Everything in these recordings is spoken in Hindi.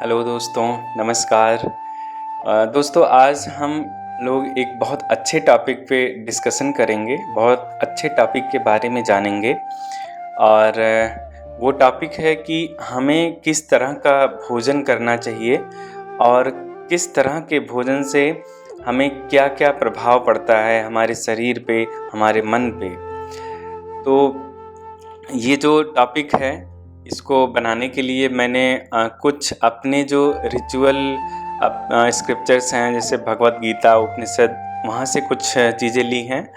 हेलो दोस्तों, नमस्कार। दोस्तों आज हम लोग एक बहुत अच्छे टॉपिक पे डिस्कशन करेंगे, बहुत अच्छे टॉपिक के बारे में जानेंगे और वो टॉपिक है कि हमें किस तरह का भोजन करना चाहिए और किस तरह के भोजन से हमें क्या-क्या प्रभाव पड़ता है हमारे शरीर पे, हमारे मन पे। तो ये जो टॉपिक है इसको बनाने के लिए मैंने कुछ अपने जो रिचुअल स्क्रिप्चर्स हैं जैसे भगवत गीता, उपनिषद, वहाँ से कुछ चीज़ें ली हैं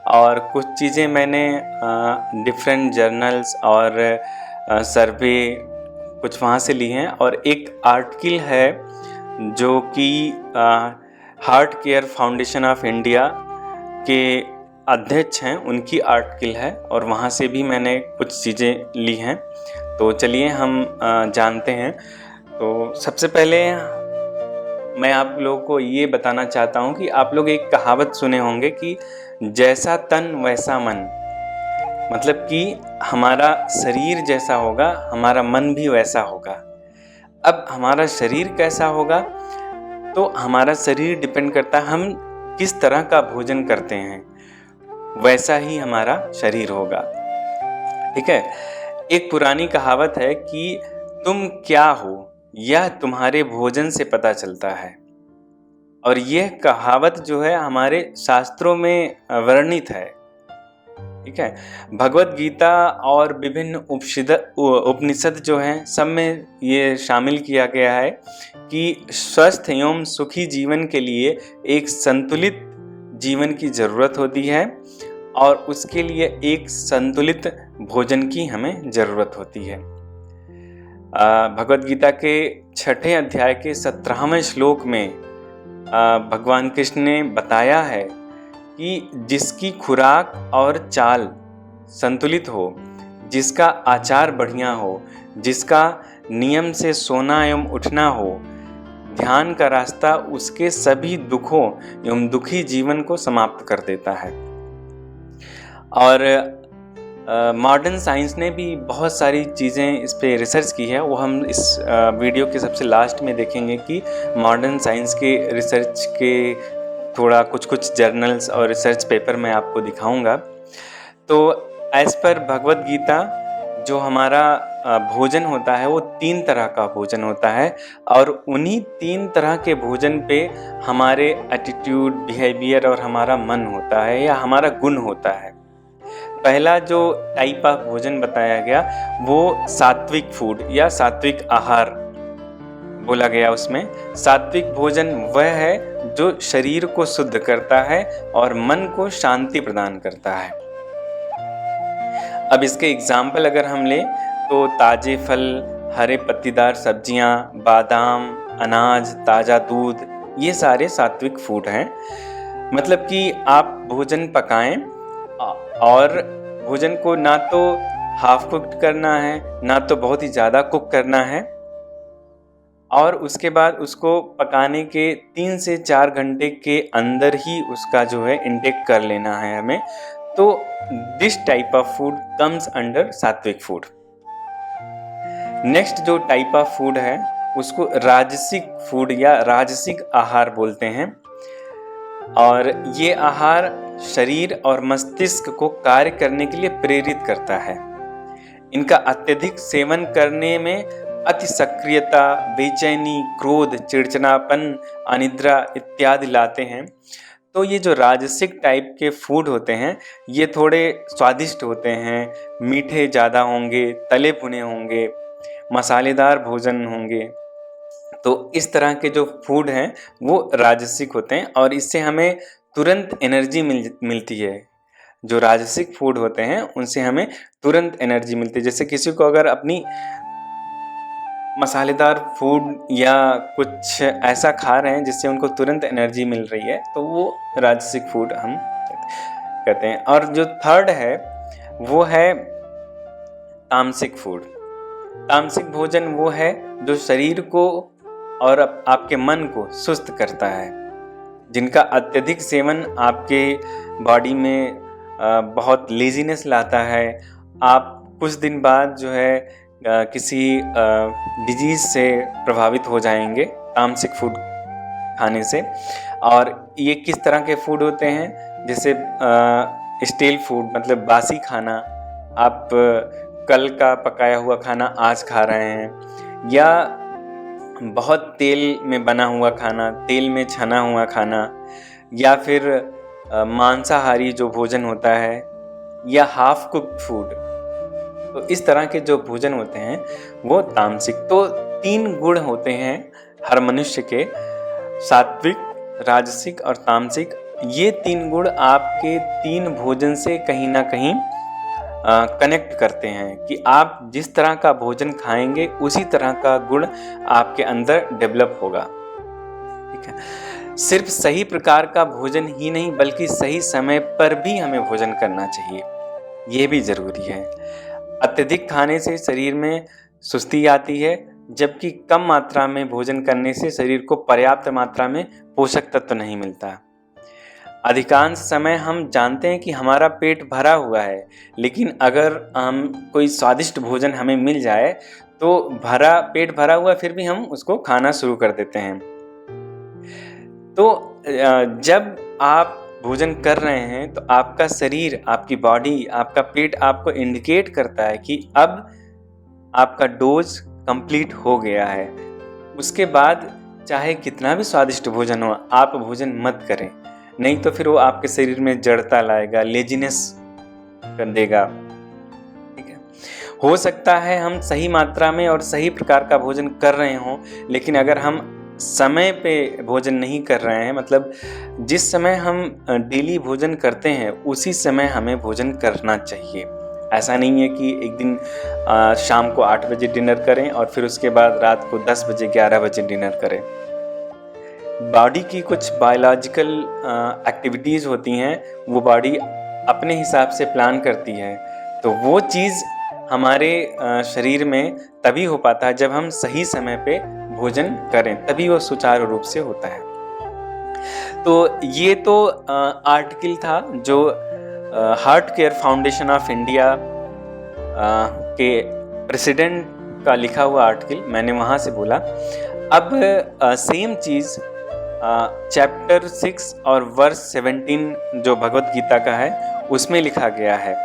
और कुछ चीज़ें मैंने डिफरेंट जर्नल्स और सर्वे कुछ वहाँ से ली हैं और एक आर्टिकल है जो कि heart care foundation of India के अध्यक्ष हैं, उनकी आर्टिकल है और वहाँ से भी मैंने कुछ चीज़ें ली हैं। तो चलिए हम जानते हैं। तो सबसे पहले मैं आप लोगों को ये बताना चाहता हूँ कि आप लोग एक कहावत सुने होंगे कि जैसा तन वैसा मन। मतलब कि हमारा शरीर जैसा होगा, हमारा मन भी वैसा होगा। अब हमारा शरीर कैसा होगा, तो हमारा शरीर डिपेंड करता है हम किस तरह का भोजन करते हैं, वैसा ही हमारा शरीर होगा। ठीक है। एक पुरानी कहावत है कि तुम क्या हो यह तुम्हारे भोजन से पता चलता है, और यह कहावत जो है हमारे शास्त्रों में वर्णित है। ठीक है। भगवत गीता और विभिन्न उपनिषद जो हैं सब में ये शामिल किया गया है कि स्वस्थ एवं सुखी जीवन के लिए एक संतुलित जीवन की ज़रूरत होती है और उसके लिए एक संतुलित भोजन की हमें ज़रूरत होती है। भगवत गीता के 6ठे अध्याय के 17वें श्लोक में भगवान कृष्ण ने बताया है कि जिसकी खुराक और चाल संतुलित हो, जिसका आचार बढ़िया हो, जिसका नियम से सोना एवं उठना हो, ध्यान का रास्ता उसके सभी दुखों एवं दुखी जीवन को समाप्त कर देता है। और मॉडर्न साइंस ने भी बहुत सारी चीज़ें इस पे रिसर्च की है, वो हम इस वीडियो के सबसे लास्ट में देखेंगे कि मॉडर्न साइंस के रिसर्च के थोड़ा कुछ जर्नल्स और रिसर्च पेपर मैं आपको दिखाऊंगा। तो एज पर भगवत गीता जो हमारा भोजन होता है वो 3 तरह का भोजन होता है और उन्हीं 3 तरह के भोजन पे हमारे एटीट्यूड, बिहेवियर और हमारा मन होता है या हमारा गुण होता है। पहला जो टाइप ऑफ भोजन बताया गया वो सात्विक फूड या सात्विक आहार बोला गया। उसमें सात्विक भोजन वह है जो शरीर को शुद्ध करता है और मन को शांति प्रदान करता है। अब इसके एग्जाम्पल अगर हम लें तो ताजे फल, हरे पत्तीदार सब्जियां, बादाम, अनाज, ताज़ा दूध, ये सारे सात्विक फूड हैं। मतलब कि आप भोजन पकाएं और भोजन को ना तो हाफ कुक्ड करना है, ना तो बहुत ही ज़्यादा कुक करना है, और उसके बाद उसको पकाने के 3 से 4 घंटे के अंदर ही उसका जो है इंटेक कर लेना है हमें। तो this type of food comes under सात्विक फूड। नेक्स्ट जो टाइप ऑफ फूड है उसको राजसिक फूड या राजसिक आहार बोलते हैं, और ये आहार शरीर और मस्तिष्क को कार्य करने के लिए प्रेरित करता है। इनका अत्यधिक सेवन करने में अति सक्रियता, बेचैनी, क्रोध, चिड़चिड़ापन, अनिद्रा इत्यादि लाते हैं। तो ये जो राजसिक टाइप के फूड होते हैं ये थोड़े स्वादिष्ट होते हैं, मीठे ज़्यादा होंगे, तले भुने होंगे, मसालेदार भोजन होंगे। तो इस तरह के जो फूड हैं वो राजसिक होते हैं और इससे हमें तुरंत एनर्जी मिलती है। जो राजसिक फूड होते हैं उनसे हमें तुरंत एनर्जी मिलती है। जैसे किसी को अगर अपनी मसालेदार फूड या कुछ ऐसा खा रहे हैं जिससे उनको तुरंत एनर्जी मिल रही है तो वो राजसिक फूड हम कहते हैं। और जो थर्ड है वो है तामसिक फूड। तामसिक भोजन वो है जो शरीर को और आपके मन को सुस्त करता है, जिनका अत्यधिक सेवन आपके बॉडी में बहुत लेजीनेस लाता है। आप कुछ दिन बाद जो है किसी डिजीज़ से प्रभावित हो जाएंगे तामसिक फूड खाने से। और ये किस तरह के फूड होते हैं, जैसे स्टेल फूड मतलब बासी खाना, आप कल का पकाया हुआ खाना आज खा रहे हैं, या बहुत तेल में बना हुआ खाना, तेल में छना हुआ खाना, या फिर मांसाहारी जो भोजन होता है, या हाफ कुक्ड फूड। तो इस तरह के जो भोजन होते हैं वो तामसिक। तो 3 गुण होते हैं हर मनुष्य के, सात्विक, राजसिक और तामसिक। ये 3 गुण आपके 3 भोजन से कहीं ना कहीं कनेक्ट करते हैं कि आप जिस तरह का भोजन खाएंगे उसी तरह का गुण आपके अंदर डेवलप होगा। ठीक है, सिर्फ सही प्रकार का भोजन ही नहीं बल्कि सही समय पर भी हमें भोजन करना चाहिए, ये भी जरूरी है। अत्यधिक खाने से शरीर में सुस्ती आती है, जबकि कम मात्रा में भोजन करने से शरीर को पर्याप्त मात्रा में पोषक तत्व नहीं मिलता। अधिकांश समय हम जानते हैं कि हमारा पेट भरा हुआ है, लेकिन अगर हम कोई स्वादिष्ट भोजन हमें मिल जाए तो पेट भरा हुआ फिर भी हम उसको खाना शुरू कर देते हैं। तो जब आप भोजन कर रहे हैं तो आपका शरीर, आपकी बॉडी, आपका पेट आपको इंडिकेट करता है कि अब आपका डोज कंप्लीट हो गया है। उसके बाद चाहे कितना भी स्वादिष्ट भोजन हो, आप भोजन मत करें, नहीं तो फिर वो आपके शरीर में जड़ता लाएगा, लेजीनेस कर देगा। ठीक है, हो सकता है हम सही मात्रा में और सही प्रकार का भोजन कर रहे हों, लेकिन अगर हम समय पे भोजन नहीं कर रहे हैं, मतलब जिस समय हम डेली भोजन करते हैं उसी समय हमें भोजन करना चाहिए। ऐसा नहीं है कि एक दिन शाम को 8 बजे डिनर करें और फिर उसके बाद रात को 10 बजे 11 बजे डिनर करें। बॉडी की कुछ बायोलॉजिकल एक्टिविटीज़ होती हैं, वो बॉडी अपने हिसाब से प्लान करती है, तो वो चीज़ हमारे शरीर में तभी हो पाता है जब हम सही समय पे भोजन करें, तभी वो सुचारू रूप से होता है। तो ये तो आर्टिकल था जो heart care foundation of India के प्रेसिडेंट का लिखा हुआ आर्टिकल, मैंने वहाँ से बोला। अब सेम चीज़ चैप्टर 6 और वर्स 17 जो भगवत गीता का है उसमें लिखा गया है।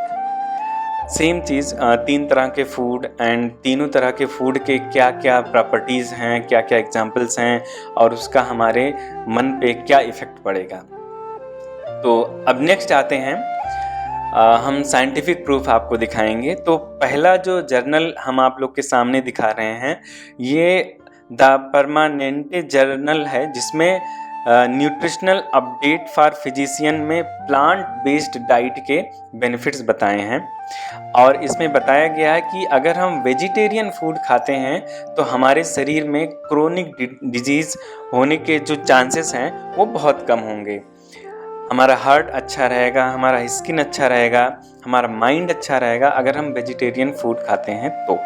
सेम चीज़, 3 तरह के फूड एंड तीनों तरह के फूड के क्या क्या प्रॉपर्टीज़ हैं, क्या क्या एग्जाम्पल्स हैं और उसका हमारे मन पे क्या इफ़ेक्ट पड़ेगा। तो अब नेक्स्ट आते हैं, हम साइंटिफिक प्रूफ आपको दिखाएंगे। तो पहला जो जर्नल हम आप लोग के सामने दिखा रहे हैं ये द परमानेंट जर्नल है, जिसमें न्यूट्रिशनल अपडेट फॉर फिजिशियन में प्लांट बेस्ड डाइट के बेनिफिट्स बताए हैं। और इसमें बताया गया है कि अगर हम वेजिटेरियन फूड खाते हैं तो हमारे शरीर में क्रोनिक डिजीज़ होने के जो चांसेस हैं वो बहुत कम होंगे। हमारा हार्ट अच्छा रहेगा, हमारा स्किन अच्छा रहेगा, हमारा माइंड अच्छा रहेगा अगर हम वेजिटेरियन फूड खाते हैं तो।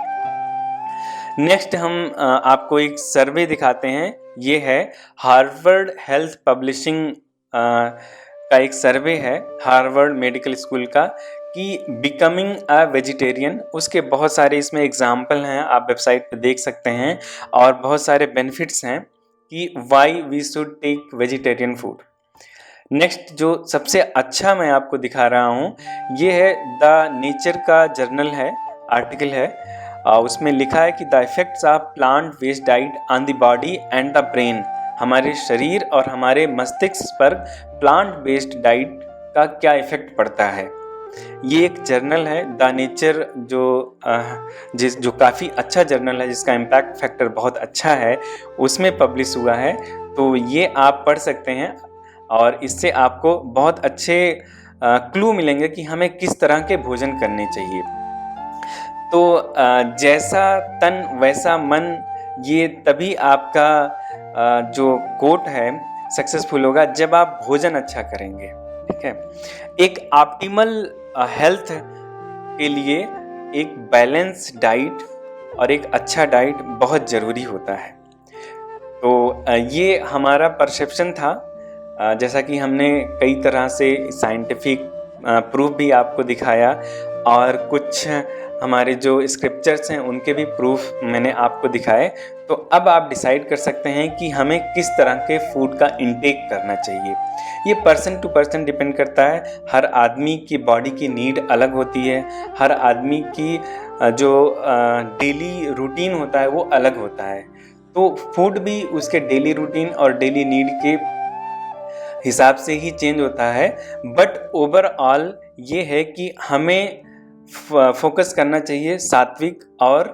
नेक्स्ट हम आपको एक सर्वे दिखाते हैं। ये है हार्वर्ड हेल्थ पब्लिशिंग का एक सर्वे है, हार्वर्ड मेडिकल स्कूल का, कि बिकमिंग अ वेजिटेरियन। उसके बहुत सारे इसमें एग्जाम्पल हैं, आप वेबसाइट पे देख सकते हैं, और बहुत सारे बेनिफिट्स हैं कि why we should take vegetarian food. Next जो सबसे अच्छा मैं आपको दिखा रहा हूँ ये है द नेचर का जर्नल है, आर्टिकल है। उसमें लिखा है कि the effects of plant based diet on the body and the brain, हमारे शरीर और हमारे मस्तिष्क पर प्लांट बेस्ड डाइट का क्या इफेक्ट पड़ता है। ये एक जर्नल है द नेचर, जो काफ़ी अच्छा जर्नल है, जिसका इम्पैक्ट फैक्टर बहुत अच्छा है, उसमें पब्लिश हुआ है। तो ये आप पढ़ सकते हैं और इससे आपको बहुत अच्छे क्लू मिलेंगे कि हमें किस तरह के भोजन करने चाहिए। तो जैसा तन वैसा मन, ये तभी आपका जो कोट है सक्सेसफुल होगा जब आप भोजन अच्छा करेंगे। ठीक है, एक ऑप्टिमल हेल्थ के लिए एक बैलेंस डाइट और एक अच्छा डाइट बहुत ज़रूरी होता है। तो ये हमारा परसेप्शन था, जैसा कि हमने कई तरह से साइंटिफिक प्रूफ भी आपको दिखाया और कुछ हमारे जो स्क्रिप्चर्स हैं उनके भी प्रूफ मैंने आपको दिखाए। तो अब आप डिसाइड कर सकते हैं कि हमें किस तरह के फूड का इंटेक करना चाहिए। ये पर्सन टू पर्सन डिपेंड करता है। हर आदमी की बॉडी की नीड अलग होती है, हर आदमी की जो डेली रूटीन होता है वो अलग होता है। तो फूड भी उसके डेली रूटीन और डेली नीड के हिसाब से ही चेंज होता है। बट ओवरऑल ये है कि हमें फोकस करना चाहिए सात्विक और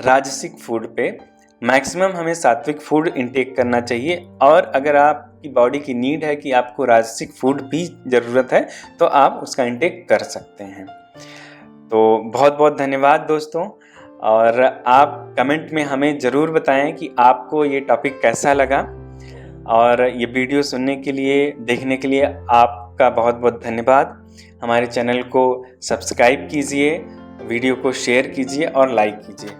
राजसिक फूड पे। मैक्सिमम हमें सात्विक फूड इंटेक करना चाहिए, और अगर आपकी बॉडी की नीड है कि आपको राजसिक फूड भी ज़रूरत है तो आप उसका इंटेक कर सकते हैं। तो बहुत बहुत धन्यवाद दोस्तों, और आप कमेंट में हमें ज़रूर बताएं कि आपको ये टॉपिक कैसा लगा। और ये वीडियो सुनने के लिए, देखने के लिए आपका बहुत बहुत धन्यवाद। हमारे चैनल को सब्सक्राइब कीजिए, वीडियो को शेयर कीजिए और लाइक कीजिए।